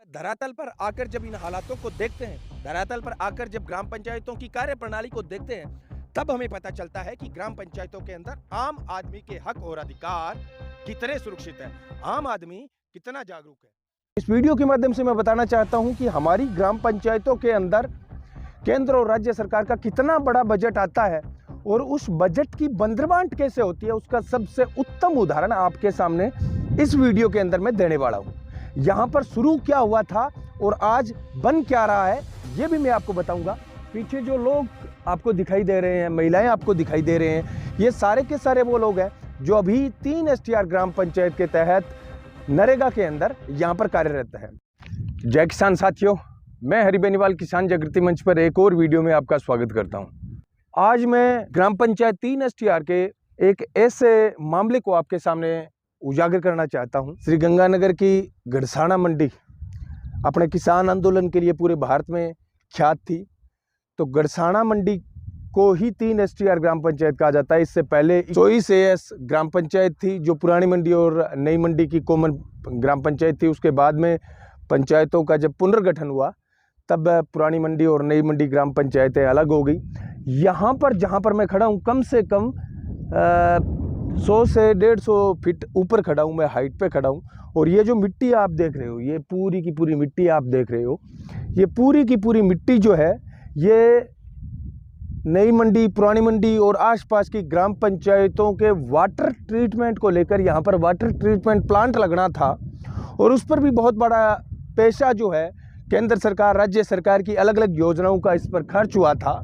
धरातल पर आकर जब इन हालातों को देखते हैं, धरातल पर आकर जब ग्राम पंचायतों की कार्यप्रणाली को देखते हैं, तब हमें पता चलता है कि ग्राम पंचायतों के अंदर आम आदमी के हक और अधिकार कितने सुरक्षित हैं, आम आदमी कितना जागरूक है। इस वीडियो के माध्यम से मैं बताना चाहता हूं कि हमारी ग्राम पंचायतों के अंदर केंद्र और राज्य सरकार का कितना बड़ा बजट आता है और उस बजट की बंदरबांट कैसे होती है, उसका सबसे उत्तम उदाहरण आपके सामने इस वीडियो के अंदर मैं देने वाला हूं। यहाँ पर शुरू क्या हुआ था और आज बन क्या रहा है, ये भी मैं आपको बताऊंगा। पीछे जो लोग आपको दिखाई दे रहे हैं, महिलाएं आपको दिखाई दे रहे हैं, ये सारे के सारे वो लोग हैं जो अभी 3 STR ग्राम पंचायत के तहत नरेगा के अंदर यहाँ पर कार्यरत है। जय किसान साथियों, मैं हरि बेनीवाल किसान जागृति मंच पर एक और वीडियो में आपका स्वागत करता हूँ। आज मैं ग्राम पंचायत 3 STR के एक ऐसे मामले को आपके सामने उजागर करना चाहता हूं। श्री गंगानगर की गड़साना मंडी अपने किसान आंदोलन के लिए पूरे भारत में ख्यात थी, तो गड़साना मंडी को ही 3 STR ग्राम पंचायत कहा जाता है। इससे पहले 24 AS ग्राम पंचायत थी जो पुरानी मंडी और नई मंडी की कॉमन ग्राम पंचायत थी। उसके बाद में पंचायतों का जब पुनर्गठन हुआ तब पुरानी मंडी और नई मंडी ग्राम पंचायतें अलग हो गई। यहाँ पर जहाँ पर मैं खड़ा हूँ, कम से कम 100 से 150 फीट ऊपर खड़ा हूँ, मैं हाइट पे खड़ा हूँ। और ये जो मिट्टी आप देख रहे हो, ये पूरी की पूरी मिट्टी आप देख रहे हो, ये पूरी की पूरी मिट्टी जो है, ये नई मंडी, पुरानी मंडी और आसपास की ग्राम पंचायतों के वाटर ट्रीटमेंट को लेकर यहाँ पर वाटर ट्रीटमेंट प्लांट लगना था और उस पर भी बहुत बड़ा पैसा जो है केंद्र सरकार, राज्य सरकार की अलग अलग योजनाओं का इस पर खर्च हुआ था।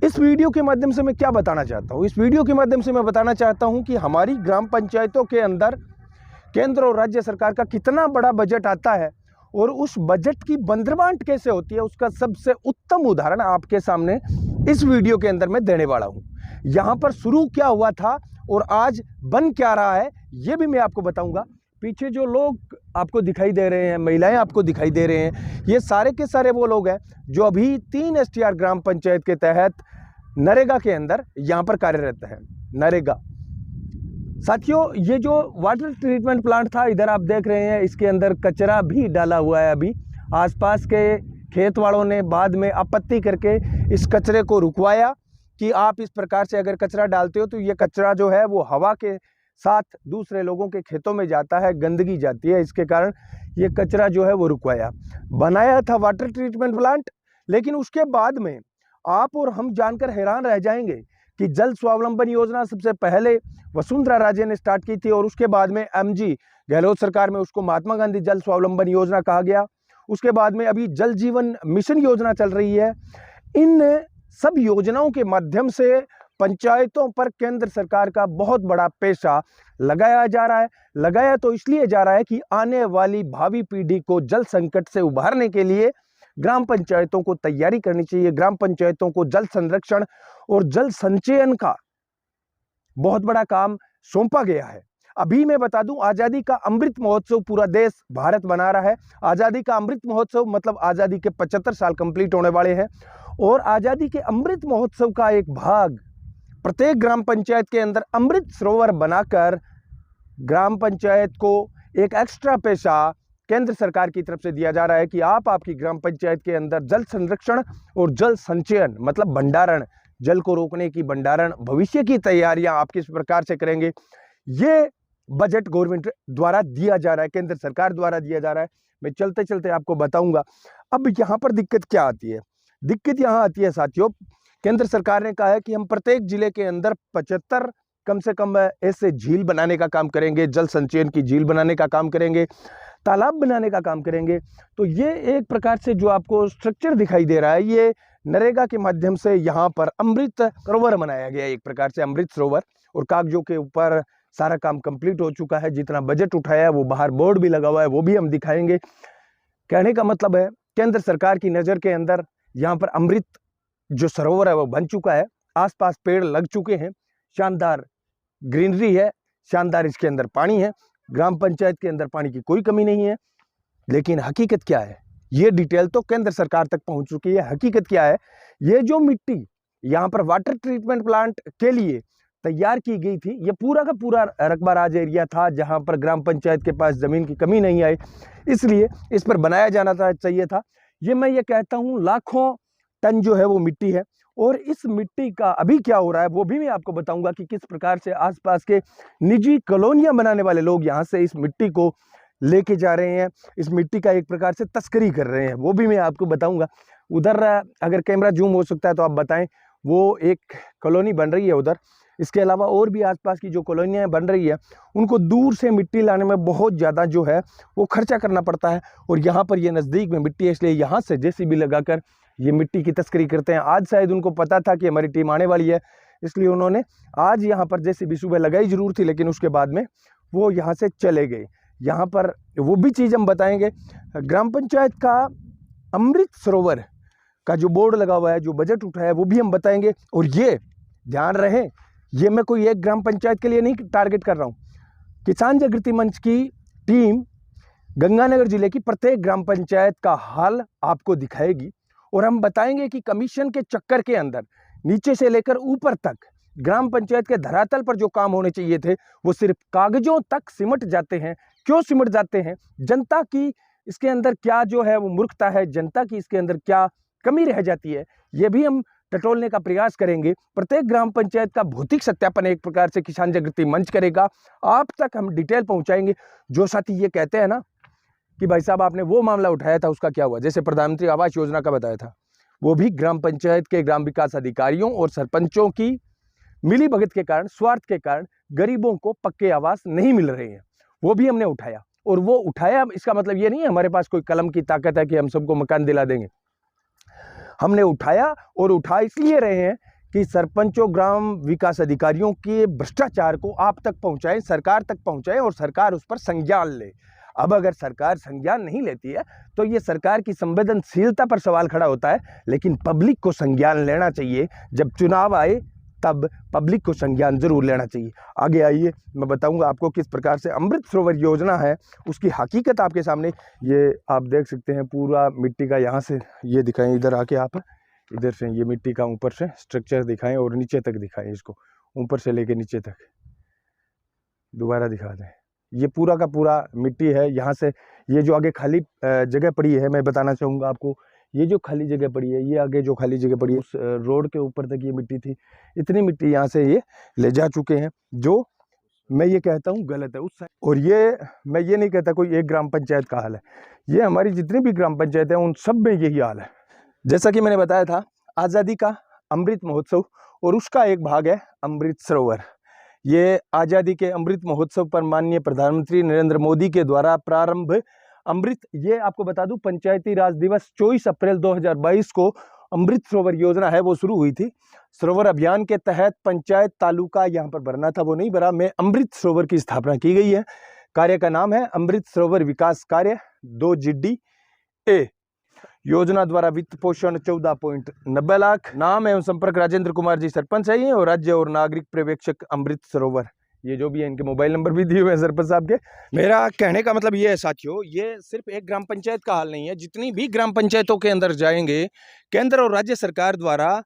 इस वीडियो के माध्यम से मैं क्या बताना चाहता हूँ, इस वीडियो के माध्यम से मैं बताना चाहता हूँ कि हमारी ग्राम पंचायतों के अंदर केंद्र और राज्य सरकार का कितना बड़ा बजट आता है और उस बजट की बंदरबांट कैसे होती है, उसका सबसे उत्तम उदाहरण आपके सामने इस वीडियो के अंदर मैं देने वाला हूँ। यहाँ पर शुरू क्या हुआ था और आज बन क्या रहा है, ये भी मैं आपको बताऊँगा। पीछे जो लोग आपको दिखाई दे रहे हैं, महिलाएं आपको दिखाई दे रहे हैं, ये सारे के सारे वो लोग हैं जो अभी 3 STR ग्राम पंचायत के तहत नरेगा के अंदर यहाँ पर कार्यरत है। नरेगा साथियों, ये जो वाटर ट्रीटमेंट प्लांट था, इधर आप देख रहे हैं, इसके अंदर कचरा भी डाला हुआ है। अभी आसपास के खेत वालों ने बाद में आपत्ति करके इस कचरे को रुकवाया कि आप इस प्रकार से अगर कचरा डालते हो तो ये कचरा जो है वो हवा के साथ दूसरे लोगों के खेतों में जाता है, गंदगी जाती है, इसके कारण ये कचरा जो है वो रुकवाया। बनाया था वाटर ट्रीटमेंट प्लांट, लेकिन उसके बाद में आप और हम जानकर हैरान रह जाएंगे कि जल स्वावलंबन योजना सबसे पहले वसुंधरा राजे ने स्टार्ट की थी और उसके बाद में MG गहलोत सरकार में उसको महात्मा गांधी जल स्वावलंबन योजना कहा गया। उसके बाद में अभी जल जीवन मिशन योजना चल रही है। इन सब योजनाओं के माध्यम से पंचायतों पर केंद्र सरकार का बहुत बड़ा पैसा लगाया जा रहा है। लगाया तो इसलिए जा रहा है कि आने वाली भावी पीढ़ी को जल संकट से उबारने के लिए ग्राम पंचायतों को तैयारी करनी चाहिए। ग्राम पंचायतों को जल संरक्षण और जल संचयन का बहुत बड़ा काम सौंपा गया है। अभी मैं बता दूं, आजादी का अमृत महोत्सव पूरा देश भारत मना रहा है। आजादी का अमृत महोत्सव मतलब आजादी के 75 साल कंप्लीट होने वाले हैं और आजादी के अमृत महोत्सव का एक भाग प्रत्येक ग्राम पंचायत के अंदर अमृत सरोवर बनाकर ग्राम पंचायत को एक एक्स्ट्रा पैसा केंद्र सरकार की तरफ से दिया जा रहा है कि आप आपकी ग्राम पंचायत के अंदर जल संरक्षण और जल संचयन मतलब भंडारण, जल को रोकने की भंडारण, भविष्य की तैयारियां आप किस प्रकार से करेंगे, ये बजट गवर्नमेंट द्वारा दिया जा रहा है, केंद्र सरकार द्वारा दिया जा रहा है। मैं चलते चलते आपको बताऊंगा। अब यहाँ पर दिक्कत क्या आती है? दिक्कत यहाँ आती है साथियों, केंद्र सरकार ने कहा है कि हम प्रत्येक जिले के अंदर 75 कम से कम ऐसे झील बनाने का काम करेंगे, जल संचयन की झील बनाने का काम करेंगे, तालाब बनाने का काम करेंगे। तो ये एक प्रकार से जो आपको स्ट्रक्चर दिखाई दे रहा है, ये नरेगा के माध्यम से यहाँ पर अमृत सरोवर बनाया गया है, एक प्रकार से अमृत सरोवर। और कागजों के ऊपर सारा काम कंप्लीट हो चुका है। जितना बजट उठाया है वो बाहर बोर्ड भी लगा हुआ है, वो भी हम दिखाएंगे। कहने का मतलब है केंद्र सरकार की नज़र के अंदर यहाँ पर अमृत जो सरोवर है वो बन चुका है, आसपास पेड़ लग चुके हैं, शानदार ग्रीनरी है, शानदार इसके अंदर पानी है। ग्राम पंचायत के अंदर पानी की कोई कमी नहीं है। लेकिन हकीकत क्या है, ये डिटेल तो केंद्र सरकार तक पहुंच चुकी है। हकीकत क्या है, ये जो मिट्टी यहाँ पर वाटर ट्रीटमेंट प्लांट के लिए तैयार की गई थी। ये पूरा का पूरा रकबा राज एरिया था जहां पर ग्राम पंचायत के पास ज़मीन की कमी नहीं आई, इसलिए इस पर बनाया जाना चाहिए था। मैं ये कहता हूँ लाखों टन जो है वो मिट्टी है, और इस मिट्टी का अभी क्या हो रहा है वो भी मैं आपको बताऊंगा कि किस प्रकार से आसपास के निजी कॉलोनियां बनाने वाले लोग यहाँ से इस मिट्टी को लेके जा रहे हैं, इस मिट्टी का एक प्रकार से तस्करी कर रहे हैं, वो भी मैं आपको बताऊंगा। उधर अगर कैमरा जूम हो सकता है तो आप बताएं, वो एक कॉलोनी बन रही है उधर। इसके अलावा और भी आसपास की जो कॉलोनियाँ बन रही है उनको दूर से मिट्टी लाने में बहुत ज़्यादा जो है वो खर्चा करना पड़ता है, और यहाँ पर ये नज़दीक में मिट्टी है, इसलिए यहाँ से जेसीबी लगाकर ये मिट्टी की तस्करी करते हैं। आज शायद उनको पता था कि हमारी टीम आने वाली है, इसलिए उन्होंने आज यहाँ पर जेसीबी सुबह लगाई जरूर थी, लेकिन उसके बाद में वो यहाँ से चले गए। यहाँ पर वो भी चीज़ हम बताएंगे। ग्राम पंचायत का अमृत सरोवर का जो बोर्ड लगा हुआ है, जो बजट उठा है, वो भी हम बताएंगे। और ये ध्यान रहे, ये मैं कोई एक ग्राम पंचायत के लिए नहीं टारगेट कर रहा हूँ। किसान जागृति मंच की टीम गंगानगर जिले की प्रत्येक ग्राम पंचायत का हाल आपको दिखाएगी, और हम बताएंगे कि कमीशन के चक्कर के अंदर नीचे से लेकर ऊपर तक ग्राम पंचायत के धरातल पर जो काम होने चाहिए थे वो सिर्फ कागजों तक सिमट जाते हैं। क्यों सिमट जाते हैं? जनता की इसके अंदर क्या जो है वो मूर्खता है, जनता की इसके अंदर क्या कमी रह जाती है, ये भी हम टटोलने का प्रयास करेंगे। प्रत्येक ग्राम पंचायत का भौतिक सत्यापन एक प्रकार से किसान जागृति मंच करेगा, आप तक हम डिटेल पहुंचाएंगे। जो साथी ये कहते हैं ना कि भाई साहब आपने वो मामला उठाया था उसका क्या हुआ, जैसे प्रधानमंत्री आवास योजना का बताया था, वो भी ग्राम पंचायत के ग्राम विकास अधिकारियों और सरपंचों की मिली भगत के कारण, स्वार्थ के कारण गरीबों को पक्के आवास नहीं मिल रहे हैं, वो भी हमने उठाया। और वो उठाया, इसका मतलब ये नहीं है हमारे पास कोई कलम की ताकत है कि हम सबको मकान दिला देंगे। हमने उठाया, और उठा इसलिए रहे हैं कि सरपंचों, ग्राम विकास अधिकारियों के भ्रष्टाचार को आप तक पहुंचाएं, सरकार तक पहुंचाएं, और सरकार उस पर संज्ञान ले। अब अगर सरकार संज्ञान नहीं लेती है तो ये सरकार की संवेदनशीलता पर सवाल खड़ा होता है, लेकिन पब्लिक को संज्ञान लेना चाहिए। जब चुनाव आए तब पब्लिक को संज्ञान जरूर लेना चाहिए। आगे आइए, मैं बताऊंगा आपको किस प्रकार से अमृत सरोवर योजना है उसकी हकीकत आपके सामने। ये आप देख सकते हैं पूरा मिट्टी का, यहाँ से ये दिखाएं, इधर आके आप इधर से ये मिट्टी का ऊपर से स्ट्रक्चर दिखाएं और नीचे तक दिखाएं, इसको ऊपर से लेके नीचे तक दोबारा दिखा दें। ये पूरा का पूरा मिट्टी है। यहाँ से ये जो आगे खाली जगह पड़ी है, मैं बताना चाहूँगा आपको, ये जो खाली जगह पड़ी है, ये आगे जो खाली जगह पड़ी है, उस रोड के ऊपर तक ये मिट्टी थी। इतनी मिट्टी यहाँ से ये ले जा चुके हैं, जो मैं ये कहता हूँ गलत है उस। और ये मैं ये नहीं कहता कोई एक ग्राम पंचायत का हाल है, ये हमारी जितनी भी ग्राम पंचायत है उन सब में यही हाल है। जैसा कि मैंने बताया था, आज़ादी का अमृत महोत्सव और उसका एक भाग है अमृत सरोवर। ये आज़ादी के अमृत महोत्सव पर माननीय प्रधानमंत्री नरेंद्र मोदी के द्वारा प्रारंभ अमृत, ये आपको बता दूं पंचायती राज दिवस 24 अप्रैल 2022 को अमृत सरोवर योजना है वो शुरू हुई थी। सरोवर अभियान के तहत पंचायत तालुका यहाँ पर भरना था, वो नहीं भरा, में अमृत सरोवर की स्थापना की गई है। कार्य का नाम है अमृत सरोवर विकास कार्य 2GDA। योजना द्वारा वित्त पोषण 14.90 लाख। नाम एवं संपर्क राजेंद्र कुमार जी सरपंच है, और राज्य और नागरिक पर्यवेक्षक अमृत सरोवर, ये जो भी है, इनके मोबाइल नंबर भी दिए हुए हैं सरपंच साहब के। मेरा कहने का मतलब ये है साथियों, ये सिर्फ एक ग्राम पंचायत का हाल नहीं है। जितनी भी ग्राम पंचायतों के अंदर जाएंगे, केंद्र और राज्य सरकार द्वारा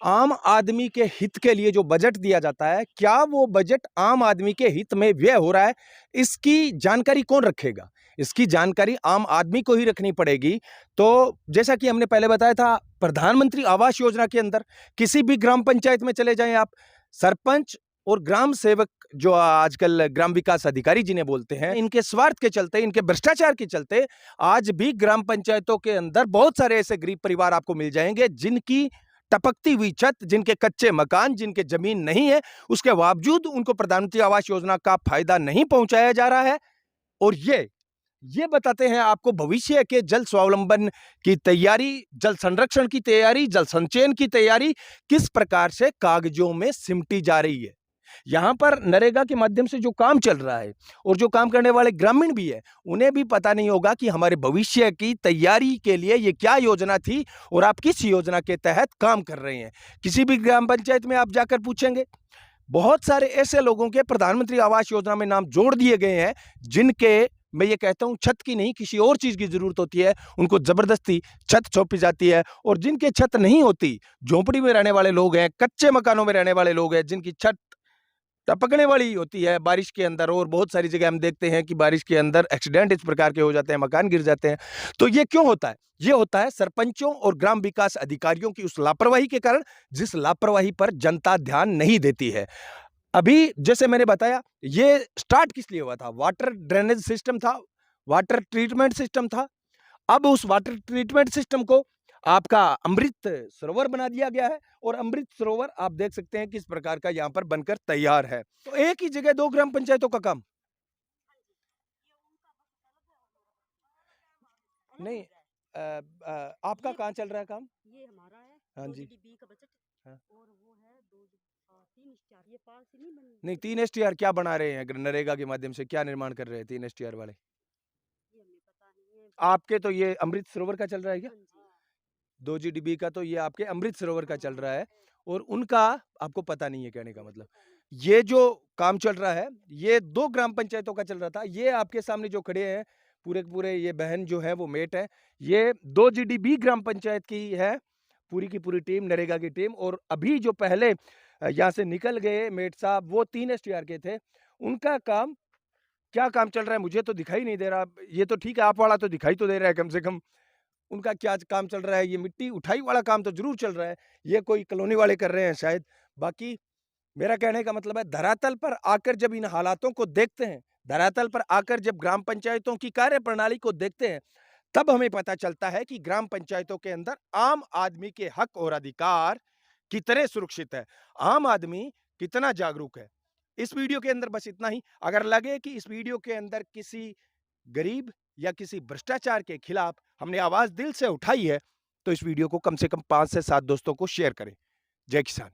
आम आदमी के हित के लिए जो बजट दिया जाता है, क्या वो बजट आम आदमी के हित में व्यय हो रहा है, इसकी जानकारी कौन रखेगा? इसकी जानकारी आम आदमी को ही रखनी पड़ेगी। तो जैसा कि हमने पहले बताया था, प्रधानमंत्री आवास योजना के अंदर किसी भी ग्राम पंचायत में चले जाएं आप, सरपंच और ग्राम सेवक, जो आजकल ग्राम विकास अधिकारी जिन्हें बोलते हैं, इनके स्वार्थ के चलते, इनके भ्रष्टाचार के चलते आज भी ग्राम पंचायतों के अंदर बहुत सारे ऐसे गरीब परिवार आपको मिल जाएंगे जिनकी टपकती हुई छत, जिनके कच्चे मकान, जिनके जमीन नहीं है, उसके बावजूद उनको प्रधानमंत्री आवास योजना का फायदा नहीं पहुंचाया जा रहा है। और ये बताते हैं आपको भविष्य के जल स्वावलंबन की तैयारी, जल संरक्षण की तैयारी, जल संचयन की तैयारी किस प्रकार से कागजों में सिमटी जा रही है। यहाँ पर नरेगा के माध्यम से जो काम चल रहा है, और जो काम करने वाले ग्रामीण भी है, उन्हें भी पता नहीं होगा कि हमारे भविष्य की तैयारी के लिए ये क्या योजना थी और आप किस योजना के तहत काम कर रहे हैं। किसी भी ग्राम पंचायत में आप जाकर पूछेंगे, बहुत सारे ऐसे लोगों के प्रधानमंत्री आवास योजना में नाम जोड़ दिए गए हैं जिनके मैं ये कहता हूँ छत की नहीं, किसी और चीज़ की ज़रूरत होती है, उनको ज़बरदस्ती छत सौंपी जाती है। और जिनके छत नहीं होती, झोंपड़ी में रहने वाले लोग हैं, कच्चे मकानों में रहने वाले लोग हैं, जिनकी छत टपकने वाली होती है बारिश के अंदर, और बहुत सारी जगह हम देखते हैं कि बारिश के अंदर एक्सीडेंट इस प्रकार के हो जाते हैं, मकान गिर जाते हैं। तो ये क्यों होता है? ये होता है सरपंचों और ग्राम विकास अधिकारियों की उस लापरवाही के कारण, जिस लापरवाही पर जनता ध्यान नहीं देती है। अभी जैसे मैंने बताया, ये स्टार्ट किस लिए हुआ था? वाटर ड्रेनेज सिस्टम था, वाटर ट्रीटमेंट सिस्टम था। अब उस वाटर ट्रीटमेंट सिस्टम को आपका अमृत सरोवर बना दिया गया है, और अमृत सरोवर आप देख सकते हैं किस प्रकार का यहाँ पर बनकर तैयार है। तो एक ही जगह 2 ग्राम पंचायतों का काम नहीं। आपका कहाँ चल रहा है काम? ये हमारा है। हाँ 2 जी। जीडीपी का बजट। हाँ। और वो है 3 स्टार। ये पास ही नहीं बनी। नहीं, 3 एसटीआर क्या बना रहे हैं नरेगा के माध्यम से? क्या निर्माण कर रहे हैं 3 एसटीआर वाले? ये हमें पता नहीं है। आपके तो ये अमृत सरोवर का चल रहा है क्या? हाँ जी। 2 जीडीबी का तो ये आपके अमृत सरोवर का चल रहा है, और उनका आपको पता नहीं है, कहने का मतलब। ये जो काम चल रहा है, ये 2 ग्राम पंचायतों का चल रहा था। ये आपके सामने जो खड़े हैं, पूरे के पूरे ये बहन जो है वो मेट है। ये 2 जीडीबी ग्राम पंचायत की है, पूरी की पूरी टीम, नरेगा की टीम। और अभी जो पहले यहाँ से निकल गए मेट साहब, वो 3 एसटीआर के थे। उनका काम, क्या काम चल रहा है मुझे तो दिखाई नहीं दे रहा। ये तो ठीक है, आप वाला तो दिखाई तो दे रहा है कम से कम। उनका क्या काम चल रहा है? ये मिट्टी उठाई वाला काम तो ज़रूर चल रहा है, ये कोई कॉलोनी वाले कर रहे हैं शायद। बाकी मेरा कहने का मतलब है, धरातल पर आकर जब इन हालातों को देखते हैं, धरातल पर आकर जब ग्राम पंचायतों की कार्यप्रणाली को देखते हैं, तब हमें पता चलता है कि ग्राम पंचायतों के अंदर आम आदमी के हक और अधिकार कितने सुरक्षित है, आम आदमी कितना जागरूक है। इस वीडियो के अंदर बस इतना ही। अगर लगे कि इस वीडियो के अंदर किसी गरीब या किसी भ्रष्टाचार के खिलाफ हमने आवाज दिल से उठाई है, तो इस वीडियो को कम से कम 5 से 7 दोस्तों को शेयर करें। जय किसान।